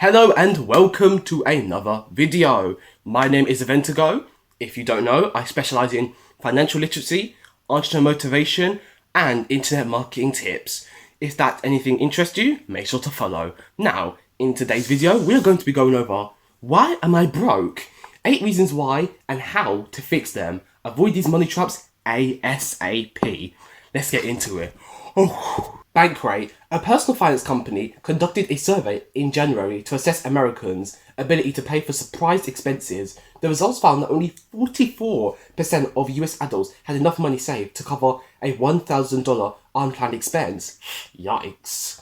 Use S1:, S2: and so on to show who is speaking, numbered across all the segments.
S1: Hello and welcome to another video. My name is Aventago. If you don't know, I specialise in financial literacy, entrepreneur motivation and internet marketing tips. If that anything interests you, make sure to follow. Now, in today's video, we're going to be going over why am I broke? 8 reasons why and how to fix them. Avoid these money traps ASAP. Let's get into it. Bankrate, a personal finance company, conducted a survey in January to assess Americans' ability to pay for surprise expenses. The results found that only 44% of US adults had enough money saved to cover a $1,000 unplanned expense. Yikes.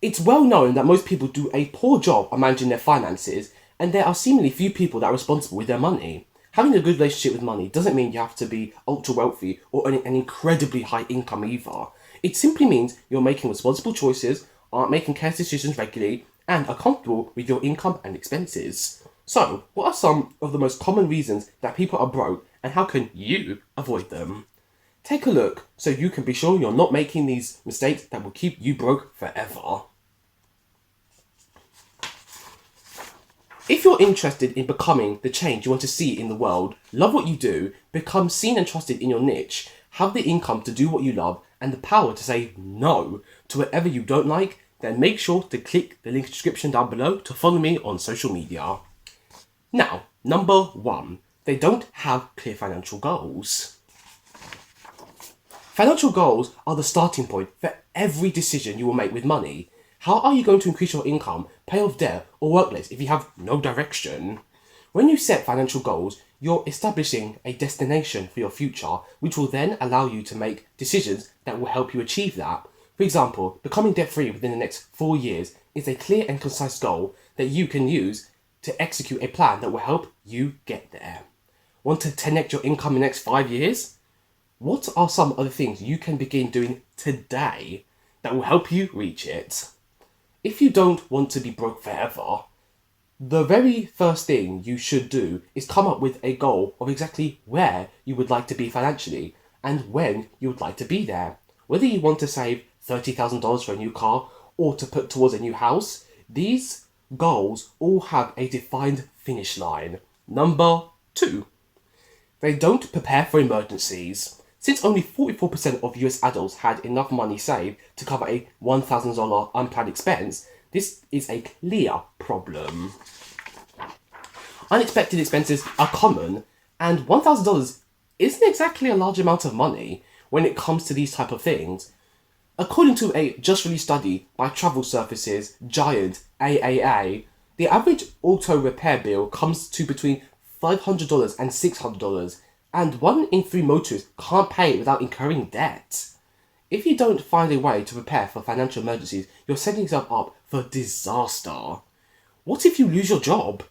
S1: It's well known that most people do a poor job of managing their finances, and there are seemingly few people that are responsible with their money. Having a good relationship with money doesn't mean you have to be ultra wealthy or earning an incredibly high income either. It simply means you're making responsible choices, aren't making careless decisions regularly, and are comfortable with your income and expenses. So, what are some of the most common reasons that people are broke, and how can you avoid them? Take a look so you can be sure you're not making these mistakes that will keep you broke forever. If you're interested in becoming the change you want to see in the world, love what you do, become seen and trusted in your niche, have the income to do what you love, and the power to say no to whatever you don't like, then make sure to click the link in the description down below to follow me on social media. Now, number 1, they don't have clear financial goals. Financial goals are the starting point for every decision you will make with money. How are you going to increase your income, pay off debt, or work less if you have no direction? When you set financial goals, you're establishing a destination for your future, which will then allow you to make decisions that will help you achieve that. For example, becoming debt-free within the next 4 years is a clear and concise goal that you can use to execute a plan that will help you get there. Want to 10x your income in the next 5 years? What are some of the things you can begin doing today that will help you reach it? If you don't want to be broke forever, the very first thing you should do is come up with a goal of exactly where you would like to be financially and when you would like to be there. Whether you want to save $30,000 for a new car or to put towards a new house, these goals all have a defined finish line. Number 2, they don't prepare for emergencies. Since only 44% of US adults had enough money saved to cover a $1,000 unplanned expense, this is a clear problem. Unexpected expenses are common, and $1,000 isn't exactly a large amount of money when it comes to these type of things. According to a just released study by travel services giant AAA, the average auto repair bill comes to between $500 and $600, and 1 in 3 motorists can't pay it without incurring debt. If you don't find a way to prepare for financial emergencies, you're setting yourself up for disaster. What if you lose your job?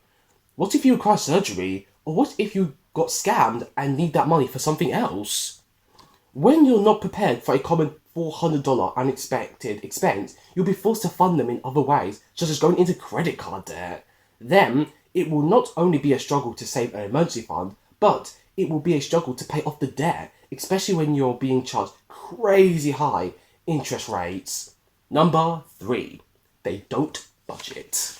S1: What if you require surgery? Or what if you got scammed and need that money for something else? When you're not prepared for a common $400 unexpected expense, you'll be forced to fund them in other ways, such as going into credit card debt. Then, it will not only be a struggle to save an emergency fund, but it will be a struggle to pay off the debt, especially when you're being charged crazy high interest rates. Number 3, they don't budget.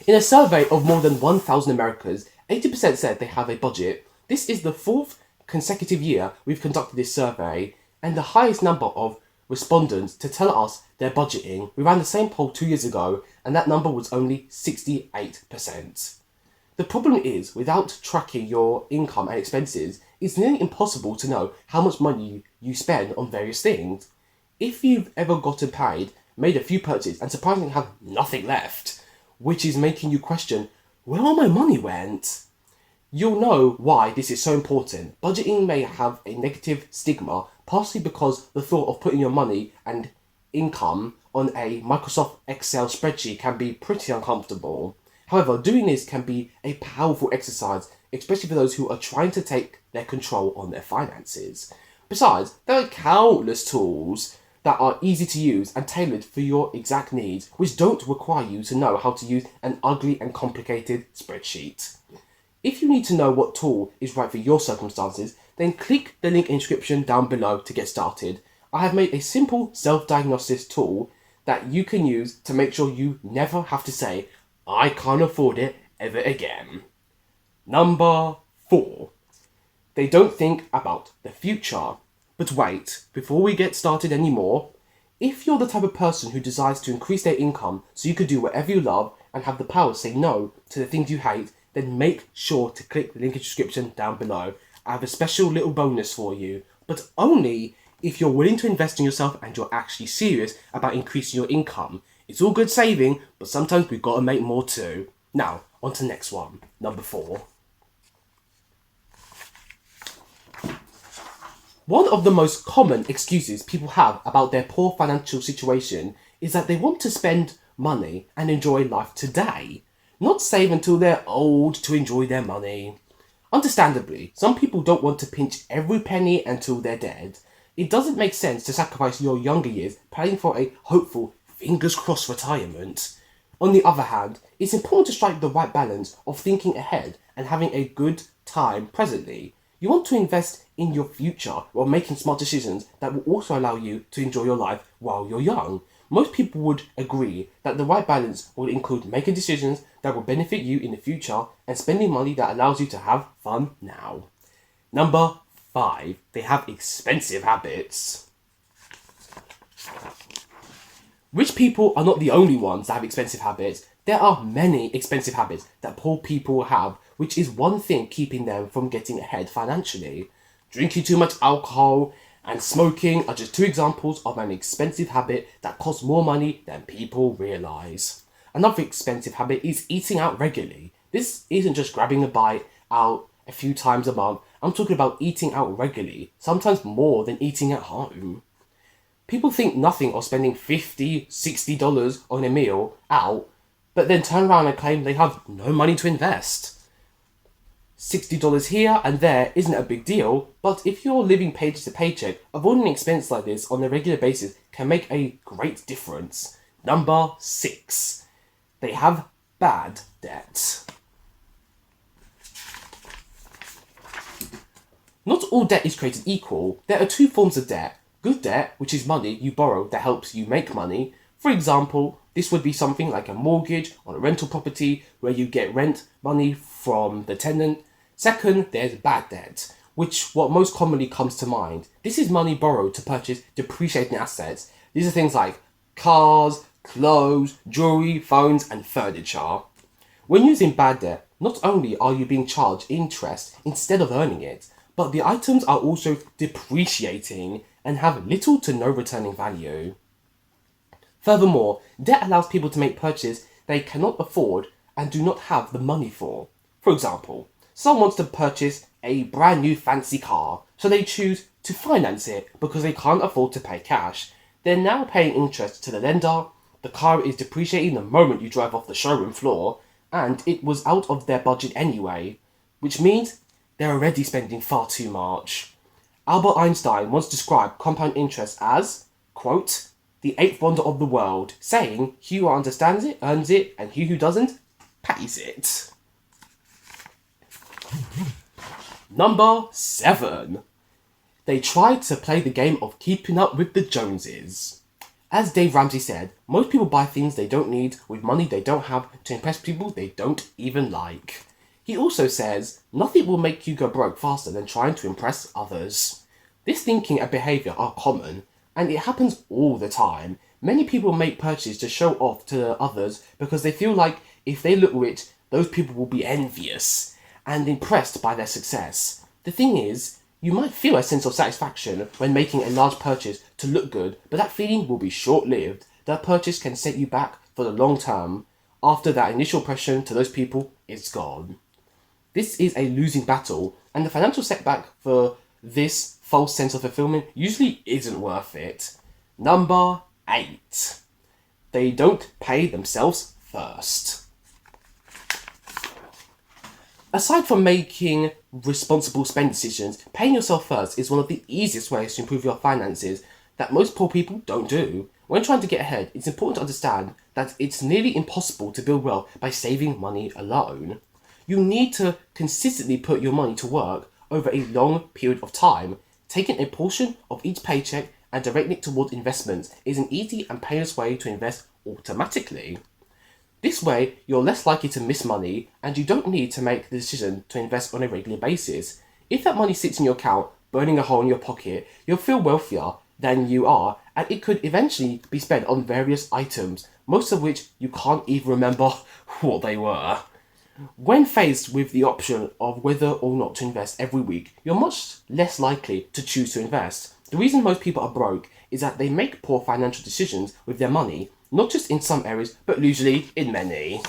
S1: In a survey of more than 1,000 Americans, 80% said they have a budget. This is the 4th consecutive year we've conducted this survey, and the highest number of respondents to tell us they're budgeting. We ran the same poll 2 years ago, and that number was only 68%. The problem is, without tracking your income and expenses, it's nearly impossible to know how much money you spend on various things. If you've ever gotten paid, made a few purchases, and surprisingly have nothing left, which is making you question, where all my money went? You'll know why this is so important. Budgeting may have a negative stigma, partially because the thought of putting your money and income on a Microsoft Excel spreadsheet can be pretty uncomfortable. However, doing this can be a powerful exercise, especially for those who are trying to take their control on their finances. Besides, there are countless tools that are easy to use and tailored for your exact needs, which don't require you to know how to use an ugly and complicated spreadsheet. If you need to know what tool is right for your circumstances, then click the link in the description down below to get started. I have made a simple self-diagnosis tool that you can use to make sure you never have to say, I can't afford it ever again. Number 4. They don't think about the future. But wait, before we get started anymore, if you're the type of person who desires to increase their income so you can do whatever you love and have the power to say no to the things you hate, then make sure to click the link in the description down below. I have a special little bonus for you, but only if you're willing to invest in yourself and you're actually serious about increasing your income. It's all good saving, but sometimes we've got to make more too. Now, on to the next one, number 4. One of the most common excuses people have about their poor financial situation is that they want to spend money and enjoy life today, not save until they're old to enjoy their money. Understandably, some people don't want to pinch every penny until they're dead. It doesn't make sense to sacrifice your younger years planning for a hopeful, fingers crossed retirement. On the other hand, it's important to strike the right balance of thinking ahead and having a good time presently. You want to invest in your future while making smart decisions that will also allow you to enjoy your life while you're young. Most people would agree that the right balance will include making decisions that will benefit you in the future and spending money that allows you to have fun now. Number 5. They have expensive habits. Rich people are not the only ones that have expensive habits. There are many expensive habits that poor people have, which is one thing keeping them from getting ahead financially. Drinking too much alcohol and smoking are just 2 examples of an expensive habit that costs more money than people realise. Another expensive habit is eating out regularly. This isn't just grabbing a bite out a few times a month. I'm talking about eating out regularly, sometimes more than eating at home. People think nothing of spending $50, $60 on a meal out, but then turn around and claim they have no money to invest. $60 here and there isn't a big deal, but if you're living paycheck to paycheck, avoiding an expense like this on a regular basis can make a great difference. Number 6. They have bad debt. Not all debt is created equal. There are 2 forms of debt. Good debt, which is money you borrow that helps you make money. For example, this would be something like a mortgage on a rental property where you get rent money from the tenant. Second, there's bad debt, which what most commonly comes to mind. This is money borrowed to purchase depreciating assets. These are things like cars, clothes, jewelry, phones, and furniture. When using bad debt, not only are you being charged interest instead of earning it, but the items are also depreciating and have little to no returning value. Furthermore, debt allows people to make purchases they cannot afford and do not have the money for. For example, someone wants to purchase a brand new fancy car, so they choose to finance it because they can't afford to pay cash. They're now paying interest to the lender, the car is depreciating the moment you drive off the showroom floor, and it was out of their budget anyway, which means they're already spending far too much. Albert Einstein once described compound interest as, quote, the 8th wonder of the world, saying, he who understands it, earns it, and he who doesn't, pays it. Number 7. They tried to play the game of keeping up with the Joneses. As Dave Ramsey said, most people buy things they don't need with money they don't have to impress people they don't even like. He also says, nothing will make you go broke faster than trying to impress others. This thinking and behaviour are common, and it happens all the time. Many people make purchases to show off to others because they feel like if they look rich, those people will be envious and impressed by their success. The thing is, you might feel a sense of satisfaction when making a large purchase to look good, but that feeling will be short-lived. That purchase can set you back for the long term. After that initial impression to those people is gone. This is a losing battle, and the financial setback for this false sense of fulfillment usually isn't worth it. Number 8. They don't pay themselves first. Aside from making responsible spending decisions, paying yourself first is one of the easiest ways to improve your finances that most poor people don't do. When trying to get ahead, it's important to understand that it's nearly impossible to build wealth by saving money alone. You need to consistently put your money to work over a long period of time, taking a portion of each paycheck and direct it towards investments is an easy and painless way to invest automatically. This way, you're less likely to miss money and you don't need to make the decision to invest on a regular basis. If that money sits in your account, burning a hole in your pocket, you'll feel wealthier than you are, and it could eventually be spent on various items, most of which you can't even remember what they were. When faced with the option of whether or not to invest every week, you're much less likely to choose to invest. The reason most people are broke is that they make poor financial decisions with their money, not just in some areas, but usually in many.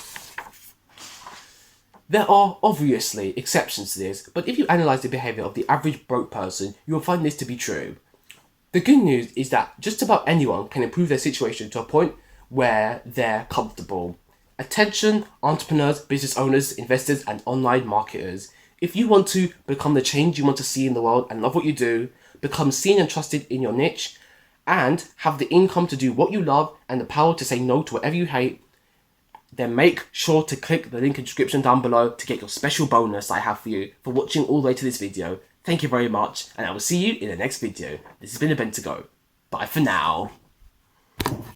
S1: There are obviously exceptions to this, but if you analyse the behaviour of the average broke person, you will find this to be true. The good news is that just about anyone can improve their situation to a point where they're comfortable. Attention, entrepreneurs, business owners, investors, and online marketers. If you want to become the change you want to see in the world and love what you do, become seen and trusted in your niche, and have the income to do what you love and the power to say no to whatever you hate, then make sure to click the link in the description down below to get your special bonus I have for you for watching all the way to this video. Thank you very much, and I will see you in the next video. This has been a Ben to Go. Bye for now.